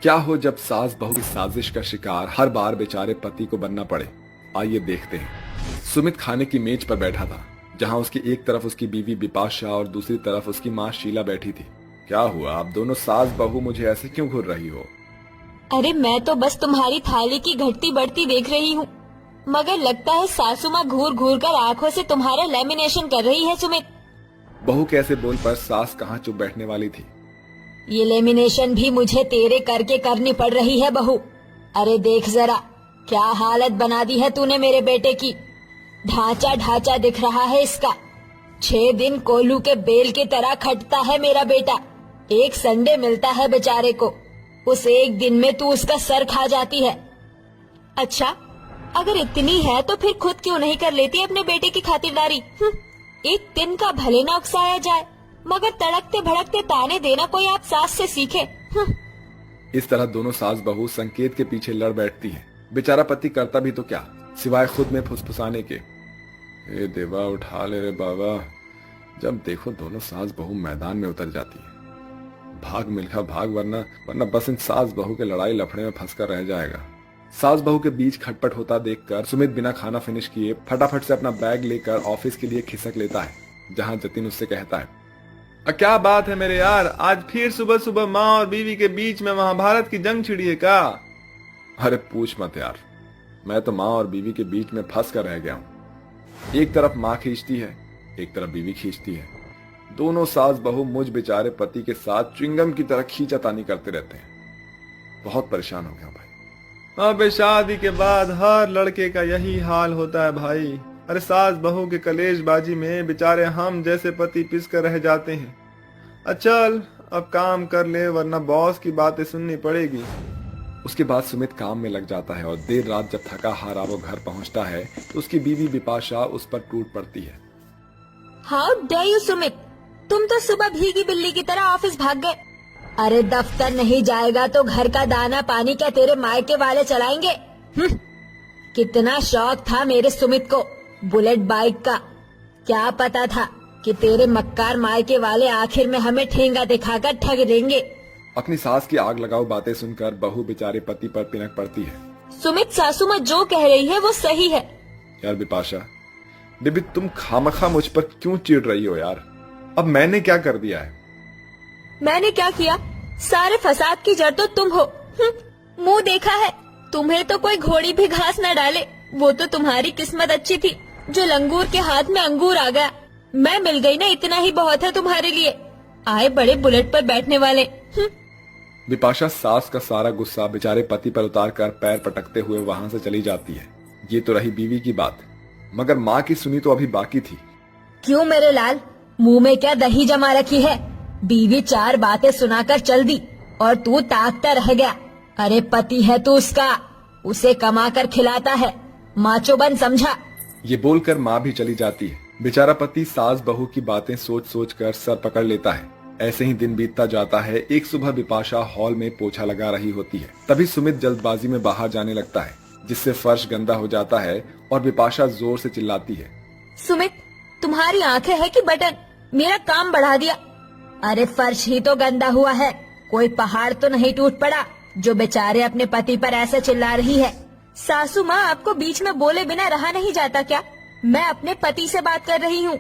क्या हो जब सास बहू की साजिश का शिकार हर बार बेचारे पति को बनना पड़े। आइए देखते हैं। सुमित खाने की मेज पर बैठा था, जहां उसकी एक तरफ उसकी बीवी बिपाशा और दूसरी तरफ उसकी माँ शीला बैठी थी। क्या हुआ, आप दोनों सास बहू मुझे ऐसे क्यों घूर रही हो? अरे मैं तो बस तुम्हारी थाली की घटती बढ़ती देख रही हूँ, मगर लगता है सासू माँ घूर घूर कर आँखों से तुम्हारा लेमिनेशन कर रही है। सुमित, बहू कैसे बोल पर सास कहाँ चुप बैठने वाली थी। ये लेमिनेशन भी मुझे तेरे करके करनी पड़ रही है बहू। अरे देख जरा क्या हालत बना दी है तूने मेरे बेटे की। ढांचा ढांचा दिख रहा है इसका। 6 दिन कोल्हू के बेल की तरह खटता है मेरा बेटा। एक संडे मिलता है बेचारे को, उस एक दिन में तू उसका सर खा जाती है। अच्छा, अगर इतनी है तो फिर खुद क्यों नहीं कर लेती अपने बेटे की खातिरदारी। एक दिन का भले ना उकसाया जाए, मगर तड़कते भड़कते ताने देना कोई आप सास से सीखे। इस तरह दोनों सास बहू संकेत के पीछे लड़ बैठती हैं। बेचारा पति करता भी तो क्या, सिवाय खुद में फुसफुसाने के। ए देवा उठा ले रे बाबा। जब देखो दोनों सास बहू मैदान में उतर जाती है। भाग मिल्खा भाग, वरना बस इन सास बहू के लड़ाई लफड़े में फंसकर रह जाएगा। सास बहू के बीच खटपट होता देखकर सुमित बिना खाना फिनिश किए फटाफट से अपना बैग लेकर ऑफिस के लिए खिसक लेता है, जहां जतिन उससे कहता है, क्या बात है मेरे यार, आज फिर सुबह सुबह माँ और बीवी के बीच में महाभारत की जंग छिड़ी है क्या? अरे पूछ मत यार, मैं तो माँ और बीवी के बीच में फंस कर रह गया हूँ। एक तरफ माँ खींचती है, एक तरफ बीवी खींचती है। दोनों सास बहू मुझ बेचारे पति के साथ च्युइंगम की तरह खींचातानी करते रहते हैं। बहुत परेशान हो गया भाई। अब शादी के बाद हर लड़के का यही हाल होता है भाई। अरे सास बहू के कलेशबाजी में बेचारे हम जैसे पति पिस कर रह जाते हैं। चल अब काम कर ले, वरना बॉस की बातें सुननी पड़ेगी। उसके बाद सुमित काम में लग जाता है और देर रात जब थका हारा वो घर पहुंचता है तो उसकी बीवी बिपाशा उस पर टूट पड़ती है। हाउ डेयर यू सुमित, तुम तो सुबह भीगी बिल्ली की तरह ऑफिस भाग गए। अरे दफ्तर नहीं जाएगा तो घर का दाना पानी क्या तेरे मायके वाले चलाएंगे? कितना शौक था मेरे सुमित को बुलेट बाइक का। क्या पता था कि तेरे मक्कार मायके वाले आखिर में हमें ठेंगा दिखाकर ठग देंगे। अपनी सास की आग लगाओ बातें सुनकर बहू बेचारे पति पर पिनक पड़ती है। सुमित, सासू माँ जो कह रही है वो सही है। यार बिपाशा, बेबी तुम खामखा मुझ पर क्यों चिढ़ रही हो यार? अब मैंने क्या कर दिया है? मैंने क्या किया? सारे फसाद की जड़ तो तुम हो। मुंह देखा है, तुम्हें तो कोई घोड़ी भी घास न डाले। वो तो तुम्हारी किस्मत अच्छी थी जो लंगूर के हाथ में अंगूर आ गया। मैं मिल गई ना, इतना ही बहुत है तुम्हारे लिए। आए बड़े बुलेट पर बैठने वाले। बिपाशा सास का सारा गुस्सा बेचारे पति पर उतार कर पैर पटकते हुए वहां से चली जाती है। ये तो रही बीवी की बात, मगर माँ की सुनी तो अभी बाकी थी। क्यों मेरे लाल, मुंह में क्या दही जमा रखी है? बीवी 4 बातें सुनाकर चल दी और तू ताकता रह गया। अरे पति है तू उसका, उसे कमा कर खिलाता है, माचो बन समझा। ये बोलकर माँ भी चली जाती है। बेचारा पति सास बहू की बातें सोच सोच कर सर पकड़ लेता है। ऐसे ही दिन बीतता जाता है। एक सुबह बिपाशा हॉल में पोछा लगा रही होती है, तभी सुमित जल्दबाजी में बाहर जाने लगता है, जिससे फर्श गंदा हो जाता है और बिपाशा जोर से चिल्लाती है, सुमित, तुम्हारी आंखें है कि बटन? मेरा काम बढ़ा दिया। अरे फर्श ही तो गंदा हुआ है, कोई पहाड़ तो नहीं टूट पड़ा जो बेचारे अपने पति पर ऐसे चिल्ला रही है। सासू माँ, आपको बीच में बोले बिना रहा नहीं जाता क्या? मैं अपने पति से बात कर रही हूँ।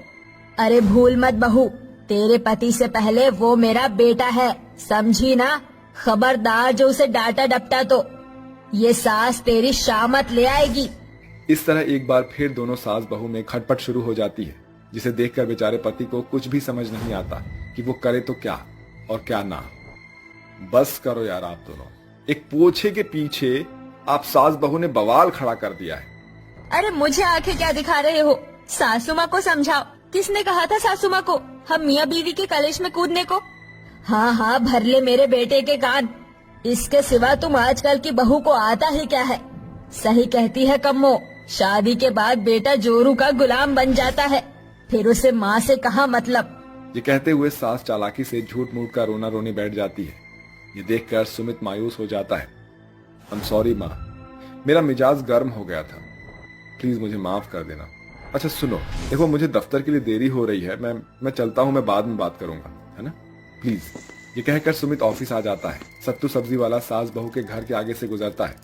अरे भूल मत बहू, तेरे पति से पहले वो मेरा बेटा है, समझी ना? खबरदार जो उसे डांटा डपटा तो ये सास तेरी शामत ले आएगी। इस तरह एक बार फिर दोनों सास बहू में खटपट शुरू हो जाती है, जिसे देखकर बेचारे पति को कुछ भी समझ नहीं आता कि वो करे तो क्या और क्या ना। बस करो यार आप दोनों, एक पोछे के पीछे आप सास बहू ने बवाल खड़ा कर दिया है। अरे मुझे आंखें क्या दिखा रहे हो? सासू माँ को समझाओ। किसने कहा था सासू माँ को हम मियाँ बीवी के कलेश में कूदने को? हाँ हाँ, भर ले मेरे बेटे के कान। इसके सिवा तुम आजकल की बहू को आता ही क्या है? सही कहती है कम्मो, शादी के बाद बेटा जोरू का गुलाम बन जाता है, फिर उसे माँ से कहाँ मतलब। ये कहते हुए सास चालाकी से झूठ मूठ का रोना रोने बैठ जाती है। ये देखकर सुमित मायूस हो जाता है। आई एम सॉरी माँ, मेरा मिजाज गर्म हो गया था, प्लीज मुझे माफ कर देना। अच्छा सुनो, देखो मुझे दफ्तर के लिए देरी हो रही है, मैं चलता हूँ, मैं बाद में बात करूंगा, है ना? प्लीज। ये कहकर सुमित ऑफिस आ जाता है। सत्तू सब्जी वाला सास बहू के घर के आगे से गुजरता है।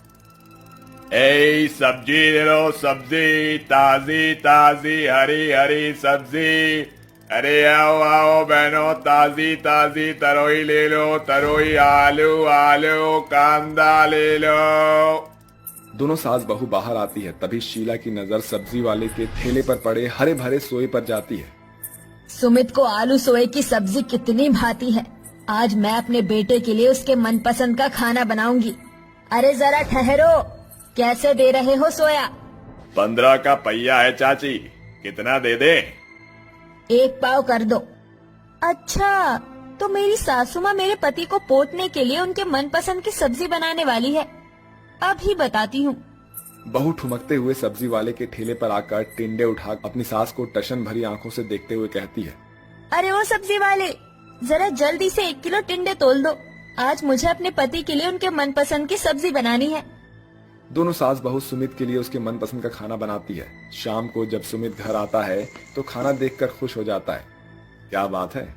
ए सब्जी ले लो, सब्जी ताजी ताजी हरी हरी सब्जी। अरे आओ आओ बहनों, ताजी ताजी तरोई ले लो, तरोई, आलू आलू, कांदा ले लो। दोनों सास बहू बाहर आती है। तभी शीला की नजर सब्जी वाले के ठेले पर पड़े हरे भरे सोए पर जाती है। सुमित को आलू सोए की सब्जी कितनी भाती है। आज मैं अपने बेटे के लिए उसके मनपसंद का खाना बनाऊंगी। अरे जरा ठहरो, कैसे दे रहे हो सोया? 15 का पहिया है चाची, कितना दे दे? 1 पाव कर दो। अच्छा, तो मेरी सासू माँ मेरे पति को पोतने के लिए उनके मनपसंद की सब्जी बनाने वाली है। अभी बताती हूँ। बहू ठुमकते हुए सब्जी वाले के ठेले पर आकर टिंडे उठा अपनी सास को टशन भरी आंखों से देखते हुए कहती है, अरे वो सब्जी वाले, जरा जल्दी से 1 किलो टिंडे तोल दो। आज मुझे अपने पति के लिए उनके मनपसंद की सब्जी बनानी है। दोनों सास बहू सुमित के लिए उसके मनपसंद का खाना बनाती है। शाम को जब सुमित घर आता है तो खाना देखकर खुश हो जाता है। क्या बात है,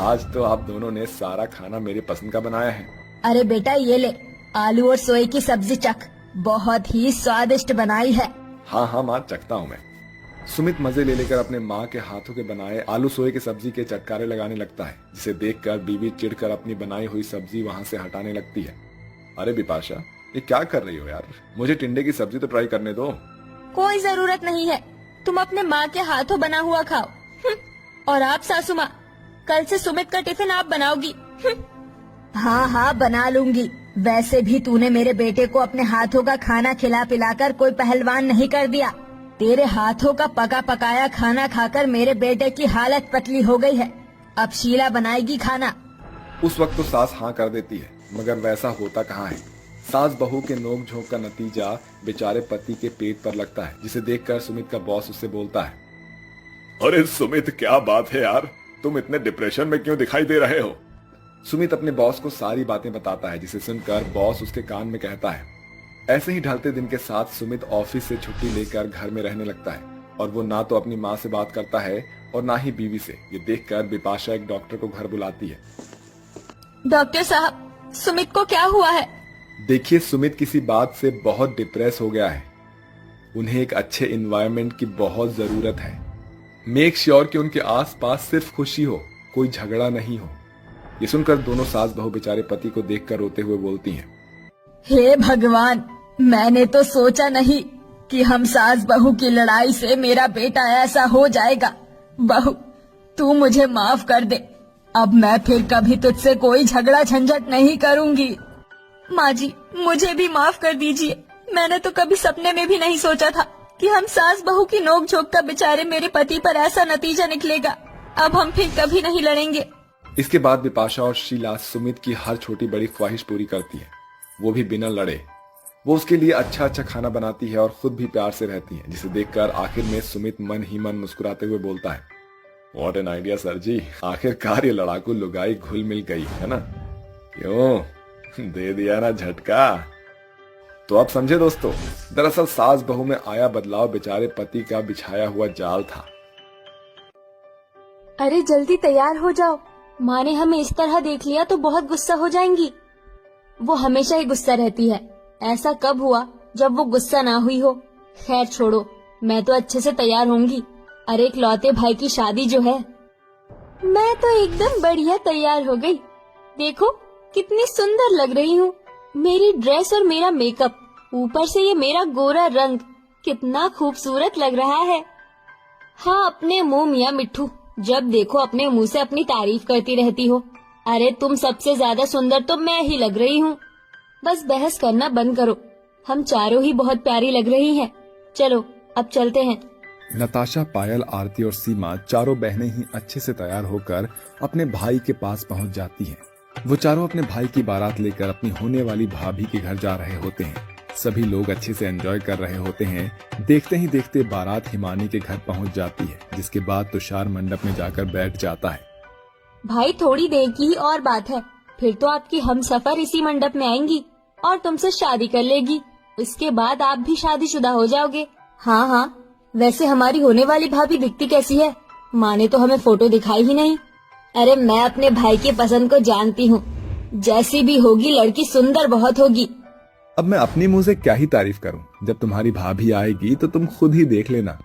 आज तो आप दोनों ने सारा खाना मेरे पसंद का बनाया है। अरे बेटा ये ले, आलू और सोए की सब्जी चख, बहुत ही स्वादिष्ट बनाई है। हाँ हाँ माँ, चखता हूँ मैं। सुमित मजे ले लेकर अपने माँ के हाथों के बनाए आलू सोए की सब्जी के चटकारे लगाने लगता है, जिसे देखकर बीवी चिढ़कर अपनी बनाई हुई सब्जी वहाँ से हटाने लगती है। अरे बिपाशा, ये क्या कर रही हो यार, मुझे टिंडे की सब्जी तो ट्राई करने दो। कोई जरूरत नहीं है, तुम अपने माँ के हाथों बना हुआ खाओ। और आप सासू माँ, कल से सुमित का टिफिन आप बनाओगी। हाँ हाँ बना लूंगी। वैसे भी तूने मेरे बेटे को अपने हाथों का खाना खिला पिलाकर कोई पहलवान नहीं कर दिया। तेरे हाथों का पका पकाया खाना खाकर मेरे बेटे की हालत पतली हो गई है। अब शीला बनाएगी खाना। उस वक्त तो सास हाँ कर देती है, मगर वैसा होता कहाँ है। सास बहू के नोक झोंक का नतीजा बेचारे पति के पेट पर लगता है, जिसे देखकर सुमित का बॉस उससे बोलता है, अरे सुमित, क्या बात है यार, तुम इतने डिप्रेशन में क्यों दिखाई दे रहे हो? सुमित अपने बॉस को सारी बातें बताता है, जिसे सुनकर बॉस उसके कान में कहता है। ऐसे ही ढलते दिन के साथ सुमित ऑफिस से छुट्टी लेकर घर में रहने लगता है, और वो ना तो अपनी माँ से बात करता है और ना ही बीवी से। ये देखकर बिपाशा एक डॉक्टर को घर बुलाती है। डॉक्टर साहब, सुमित को क्या हुआ है? देखिए, सुमित किसी बात से बहुत डिप्रेस हो गया है। उन्हें एक अच्छे एनवायरनमेंट की बहुत जरूरत है। मेक श्योर कि उनके आसपास सिर्फ खुशी हो, कोई झगड़ा नहीं हो। ये सुनकर दोनों सास बहू बेचारे पति को देखकर रोते हुए बोलती हैं, हे भगवान, मैंने तो सोचा नहीं कि हम सास बहू की लड़ाई से मेरा बेटा ऐसा हो जाएगा। बहू, तू मुझे माफ कर दे। अब मैं फिर कभी तुझसे कोई झगड़ा झंझट नहीं करूंगी। माँ जी, मुझे भी माफ कर दीजिए। मैंने तो कभी सपने में भी नहीं सोचा था कि हम सास बहू की नोक झोंक का बेचारे मेरे पति पर ऐसा नतीजा निकलेगा। अब हम फिर कभी नहीं लड़ेंगे। इसके बाद बिपाशा और शीला सुमित की हर छोटी बड़ी ख्वाहिश पूरी करती है, वो भी बिना लड़े। वो उसके लिए अच्छा अच्छा खाना बनाती है और खुद भी प्यार से रहती है, जिसे देखकर आखिर में सुमित मन ही मन मुस्कुराते हुए बोलता है, व्हाट एन आइडिया सर जी, आखिरकार ये लड़ाकू लुगाई घुल मिल गई है ना। क्यों, दे दिया ना झटका। तो आप समझे दोस्तों, दरअसल सास बहू में आया बदलाव बेचारे पति का बिछाया हुआ जाल था। अरे जल्दी तैयार हो जाओ, माँ ने हमें इस तरह देख लिया तो बहुत गुस्सा हो जाएंगी। वो हमेशा ही गुस्सा रहती है। ऐसा कब हुआ जब वो गुस्सा ना हुई हो। खैर छोड़ो, मैं तो अच्छे से तैयार होंगी। अरे इकलौते भाई की शादी जो है। मैं तो एकदम बढ़िया तैयार हो गई। देखो कितनी सुंदर लग रही हूँ। मेरी ड्रेस और मेरा मेकअप, ऊपर से ये मेरा गोरा रंग, कितना खूबसूरत लग रहा है। हाँ, अपने मुंह मियाँ मिट्ठू, जब देखो अपने मुंह से अपनी तारीफ करती रहती हो। अरे तुम सबसे ज्यादा सुंदर तो मैं ही लग रही हूँ। बस बहस करना बंद करो, हम चारों ही बहुत प्यारी लग रही हैं। चलो अब चलते हैं। नताशा, पायल, आरती और सीमा चारों बहनें ही अच्छे से तैयार होकर अपने भाई के पास पहुंच जाती हैं। वो चारों अपने भाई की बारात लेकर अपनी होने वाली भाभी के घर जा रहे होते हैं। सभी लोग अच्छे से एंजॉय कर रहे होते हैं। देखते ही देखते बारात हिमानी के घर पहुंच जाती है, जिसके बाद तुषार मंडप में जाकर बैठ जाता है। भाई थोड़ी देर की ही और बात है, फिर तो आपकी हमसफर इसी मंडप में आएंगी और तुमसे शादी कर लेगी। इसके बाद आप भी शादीशुदा हो जाओगे। हाँ हाँ, वैसे हमारी होने वाली भाभी दिखती कैसी है? माँ ने तो हमें फोटो दिखाई ही नहीं। अरे मैं अपने भाई की पसंद को जानती हूँ, जैसी भी होगी लड़की सुंदर बहुत होगी। अब मैं अपनी मुंह से क्या ही तारीफ करूं, जब तुम्हारी भाभी आएगी तो तुम खुद ही देख लेना।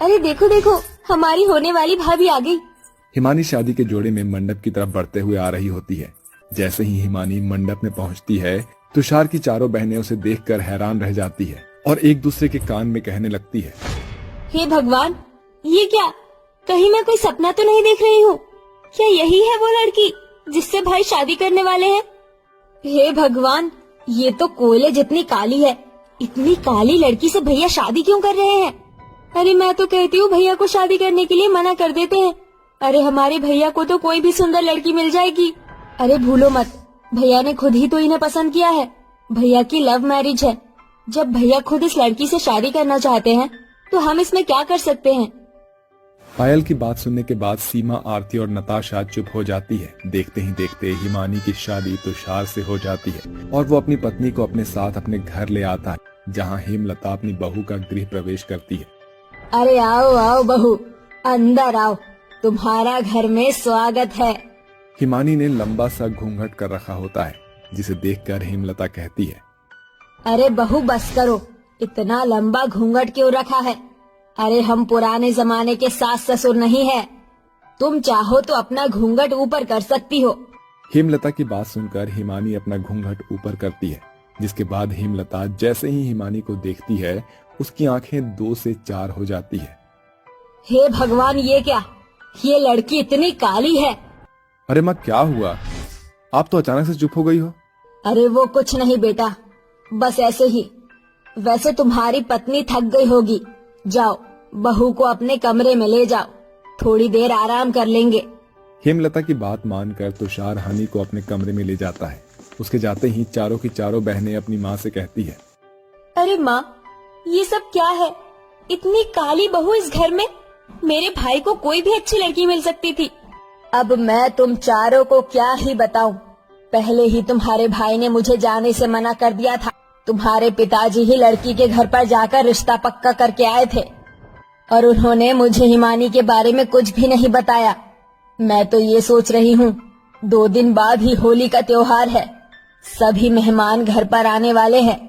अरे देखो देखो, हमारी होने वाली भाभी आ गई। हिमानी शादी के जोड़े में मंडप की तरफ बढ़ते हुए आ रही होती है। जैसे ही हिमानी मंडप में पहुंचती है, तुषार की चारों बहनें उसे देखकर हैरान रह जाती है और एक दूसरे के कान में कहने लगती है, हे भगवान, ये क्या, कहीं मैं कोई सपना तो नहीं देख रही हूँ? क्या यही है वो लड़की जिससे भाई शादी करने वाले हैं? हे भगवान, ये तो कोयले जितनी काली है। इतनी काली लड़की से भैया शादी क्यों कर रहे हैं? अरे मैं तो कहती हूँ भैया को शादी करने के लिए मना कर देते हैं। अरे हमारे भैया को तो कोई भी सुंदर लड़की मिल जाएगी। अरे भूलो मत, भैया ने खुद ही तो इन्हें पसंद किया है। भैया की लव मैरिज है। जब भैया खुद इस लड़की से शादी करना चाहते हैं तो हम इसमें क्या कर सकते हैं? पायल की बात सुनने के बाद सीमा, आरती और नताशा चुप हो जाती है। देखते ही देखते हिमानी की शादी तुषार से हो जाती है और वो अपनी पत्नी को अपने साथ अपने घर ले आता है, जहाँ हेमलता अपनी बहू का गृह प्रवेश करती है। अरे आओ आओ बहू, अंदर आओ, तुम्हारा घर में स्वागत है। हिमानी ने लंबा सा घूंघट कर रखा होता है, जिसे देखकर हेमलता कहती है, अरे बहू बस करो, इतना लंबा घूंघट क्यों रखा है? अरे हम पुराने जमाने के सास ससुर नहीं है। तुम चाहो तो अपना घूंघट ऊपर कर सकती हो। हेमलता की बात सुनकर हिमानी अपना घूंघट ऊपर करती है, जिसके बाद हेमलता जैसे ही हिमानी को देखती है, उसकी आंखें 2 से 4 हो जाती है। हे भगवान, ये क्या, ये लड़की इतनी काली है। अरे माँ, क्या हुआ? आप तो अचानक से चुप हो गई हो। अरे वो कुछ नहीं बेटा, बस ऐसे ही। वैसे तुम्हारी पत्नी थक गई होगी, जाओ बहू को अपने कमरे में ले जाओ, थोड़ी देर आराम कर लेंगे। हेमलता की बात मानकर तुषार हनी को अपने कमरे में ले जाता है। उसके जाते ही चारों की चारों बहनें अपनी माँ से कहती है, अरे माँ, ये सब क्या है? इतनी काली बहू इस घर में? मेरे भाई को कोई भी अच्छी लड़की मिल सकती थी। अब मैं तुम चारों को क्या ही बताऊं। पहले ही तुम्हारे भाई ने मुझे जाने से मना कर दिया था। तुम्हारे पिताजी ही लड़की के घर पर जाकर रिश्ता पक्का करके आए थे और उन्होंने मुझे हिमानी के बारे में कुछ भी नहीं बताया। मैं तो ये सोच रही हूँ, 2 दिन बाद ही होली का त्योहार है, सभी मेहमान घर पर आने वाले हैं।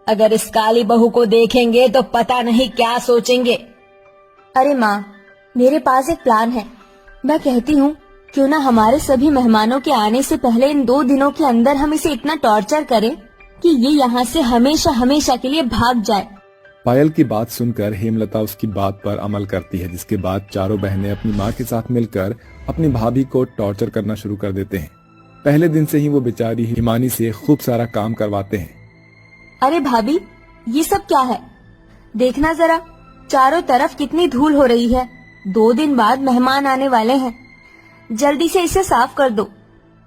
अगर इस काली बहू को देखेंगे तो पता नहीं क्या सोचेंगे। अरे माँ, मेरे पास एक प्लान है। मैं कहती हूँ, क्यों ना हमारे सभी मेहमानों के आने से पहले इन 2 दिनों के अंदर हम इसे इतना टॉर्चर करें कि ये यहाँ से हमेशा हमेशा के लिए भाग जाए। पायल की बात सुनकर हेमलता उसकी बात पर अमल करती है, जिसके बाद चारों बहनें अपनी माँ के साथ मिलकर अपनी भाभी को टॉर्चर करना शुरू कर देते हैं। पहले दिन से ही वो बेचारी हिमानी से खूब सारा काम करवाते हैं। अरे भाभी, ये सब क्या है? देखना जरा, चारों तरफ कितनी धूल हो रही है। 2 दिन बाद मेहमान आने वाले हैं, जल्दी से इसे साफ कर दो।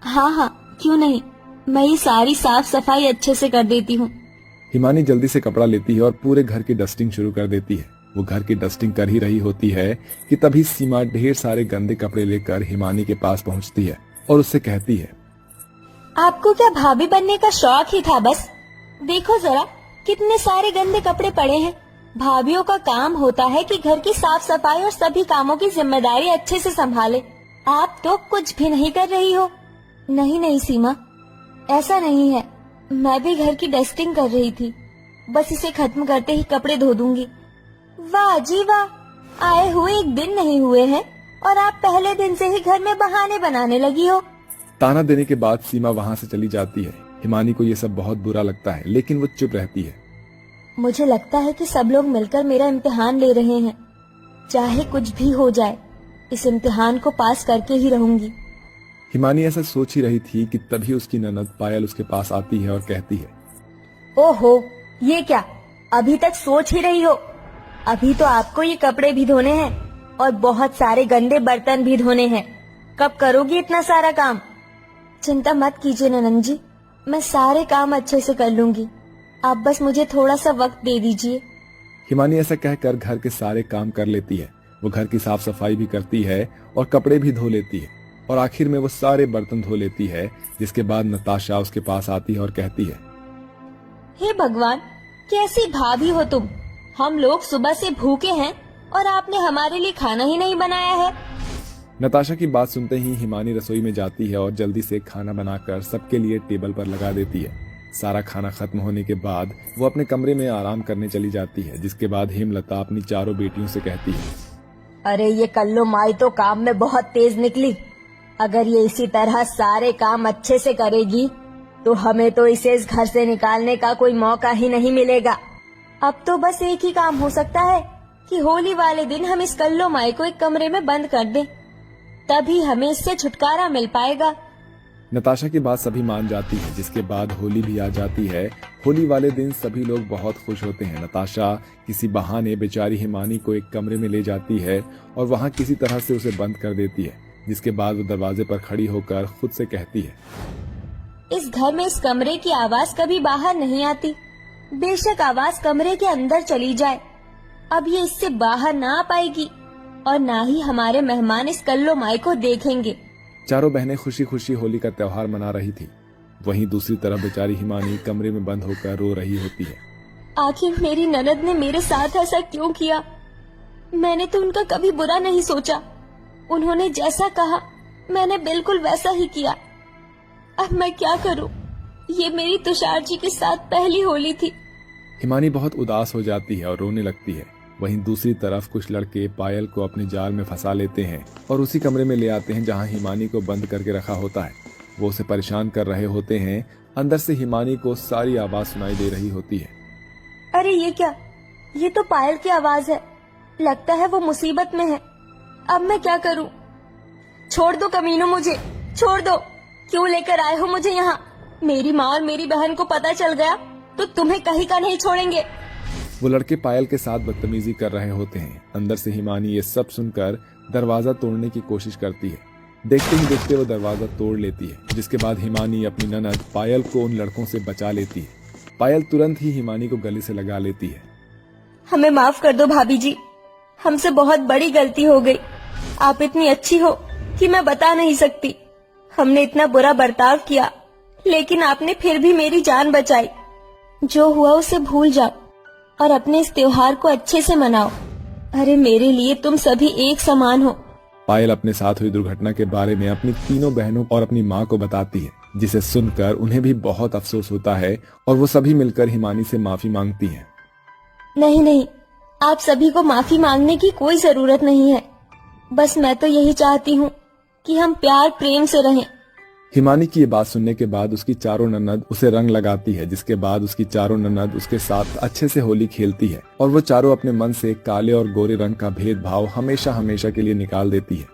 हाँ हाँ, क्यों नहीं, मैं ये सारी साफ सफाई अच्छे से कर देती हूँ। हिमानी जल्दी से कपड़ा लेती है और पूरे घर की डस्टिंग शुरू कर देती है। वो घर की डस्टिंग कर ही रही होती है कि तभी सीमा ढेर सारे गंदे कपड़े लेकर हिमानी के पास पहुँचती है और उससे कहती है, आपको क्या भाभी बनने का शौक ही था बस? देखो जरा, कितने सारे गंदे कपड़े पड़े हैं। भाभीओं का काम होता है कि घर की साफ सफाई और सभी कामों की जिम्मेदारी अच्छे से संभाले। आप तो कुछ भी नहीं कर रही हो। नहीं नहीं सीमा, ऐसा नहीं है, मैं भी घर की डस्टिंग कर रही थी। बस इसे खत्म करते ही कपड़े धो दूंगी। वाह जी वाह, आए हुए 1 दिन नहीं हुए हैं और आप पहले दिन से ही घर में बहाने बनाने लगी हो। ताना देने के बाद सीमा वहाँ से चली जाती है। हिमानी को ये सब बहुत बुरा लगता है, लेकिन वो चुप रहती है। मुझे लगता है कि सब लोग मिलकर मेरा इम्तिहान ले रहे हैं। चाहे कुछ भी हो जाए, इस इम्तिहान को पास करके ही रहूंगी। हिमानी ऐसा सोच ही रही थी कि तभी उसकी ननद पायल उसके पास आती है और कहती है, ओहो, ये क्या, अभी तक सोच ही रही हो? अभी तो आपको ये कपड़े भी धोने हैं और बहुत सारे गंदे बर्तन भी धोने हैं। कब करोगी इतना सारा काम? चिंता मत कीजिए ननद जी, मैं सारे काम अच्छे से कर लूंगी। आप बस मुझे थोड़ा सा वक्त दे दीजिए। हिमानी ऐसा कहकर घर के सारे काम कर लेती है। वो घर की साफ सफाई भी करती है और कपड़े भी धो लेती है और आखिर में वो सारे बर्तन धो लेती है। जिसके बाद नताशा उसके पास आती है और कहती है, हे भगवान, कैसी भाभी हो तुम? हम लोग सुबह से भूखे हैं और आपने हमारे लिए खाना ही नहीं बनाया है। नताशा की बात सुनते ही हिमानी रसोई में जाती है और जल्दी से खाना बनाकर सबके लिए टेबल पर लगा देती है। सारा खाना खत्म होने के बाद वो अपने कमरे में आराम करने चली जाती है, जिसके बाद हेमलता अपनी चारों बेटियों से कहती है, अरे ये कल्लो माई तो काम में बहुत तेज निकली। अगर ये इसी तरह सारे काम अच्छे से करेगी तो हमें तो इसे इस घर से निकालने का कोई मौका ही नहीं मिलेगा। अब तो बस एक ही काम हो सकता है कि होली वाले दिन हम इस कल्लो माई को एक कमरे में बंद कर दें, तभी हमें इससे छुटकारा मिल पाएगा। नताशा की बात सभी मान जाती है, जिसके बाद होली भी आ जाती है। होली वाले दिन सभी लोग बहुत खुश होते हैं। नताशा किसी बहाने बेचारी हिमानी को एक कमरे में ले जाती है और वहां किसी तरह से उसे बंद कर देती है, जिसके बाद वो दरवाजे पर खड़ी होकर खुद से कहती है, इस घर में इस कमरे की आवाज कभी बाहर नहीं आती। बेशक आवाज कमरे के अंदर चली जाए, अब ये इससे बाहर ना आ पाएगी और ना ही हमारे मेहमान इस कल्लो माई को देखेंगे। चारों बहनें खुशी खुशी होली का त्योहार मना रही थी। वहीं दूसरी तरफ बेचारी हिमानी कमरे में बंद होकर रो रही होती है। आखिर मेरी ननद ने मेरे साथ ऐसा क्यों किया? मैंने तो उनका कभी बुरा नहीं सोचा। उन्होंने जैसा कहा मैंने बिल्कुल वैसा ही किया। अब मैं क्या करूं? ये मेरी तुषार जी के साथ पहली होली थी। हिमानी बहुत उदास हो जाती है और रोने लगती है। वहीं दूसरी तरफ कुछ लड़के पायल को अपने जाल में फंसा लेते हैं और उसी कमरे में ले आते हैं जहां हिमानी को बंद करके रखा होता है। वो उसे परेशान कर रहे होते हैं। अंदर से हिमानी को सारी आवाज सुनाई दे रही होती है। अरे ये क्या? ये तो पायल की आवाज है। लगता है वो मुसीबत में है। अब मैं क्या करूं? छोड़ दो कमीनों, मुझे छोड़ दो। क्यों लेकर आए हो मुझे यहाँ? मेरी माँ और मेरी बहन को पता चल गया तो तुम्हें कहीं का नहीं छोड़ेंगे। वो लड़के पायल के साथ बदतमीजी कर रहे होते हैं। अंदर से हिमानी ये सब सुनकर दरवाजा तोड़ने की कोशिश करती है। देखते ही देखते वो दरवाजा तोड़ लेती है, जिसके बाद हिमानी अपनी ननद पायल को उन लड़कों से बचा लेती है। पायल तुरंत ही हिमानी को गले से लगा लेती है। हमें माफ कर दो भाभी जी, हमसे बहुत बड़ी गलती हो गई। आप इतनी अच्छी हो कि मैं बता नहीं सकती। हमने इतना बुरा बर्ताव किया, लेकिन आपने फिर भी मेरी जान बचाई। जो हुआ उसे भूल जाओ और अपने इस त्योहार को अच्छे से मनाओ। अरे मेरे लिए तुम सभी एक समान हो। पायल अपने साथ हुई दुर्घटना के बारे में अपनी तीनों बहनों और अपनी माँ को बताती है, जिसे सुनकर उन्हें भी बहुत अफसोस होता है और वो सभी मिलकर हिमानी से माफी मांगती हैं। नहीं नहीं, आप सभी को माफी मांगने की कोई जरूरत नहीं है। बस मैं तो यही चाहती हूँ कि हम प्यार प्रेम से रहें। हिमानी की ये बात सुनने के बाद उसकी चारों ननद उसे रंग लगाती है, जिसके बाद उसकी चारों ननद उसके साथ अच्छे से होली खेलती है और वो चारों अपने मन से काले और गोरे रंग का भेदभाव हमेशा हमेशा के लिए निकाल देती है।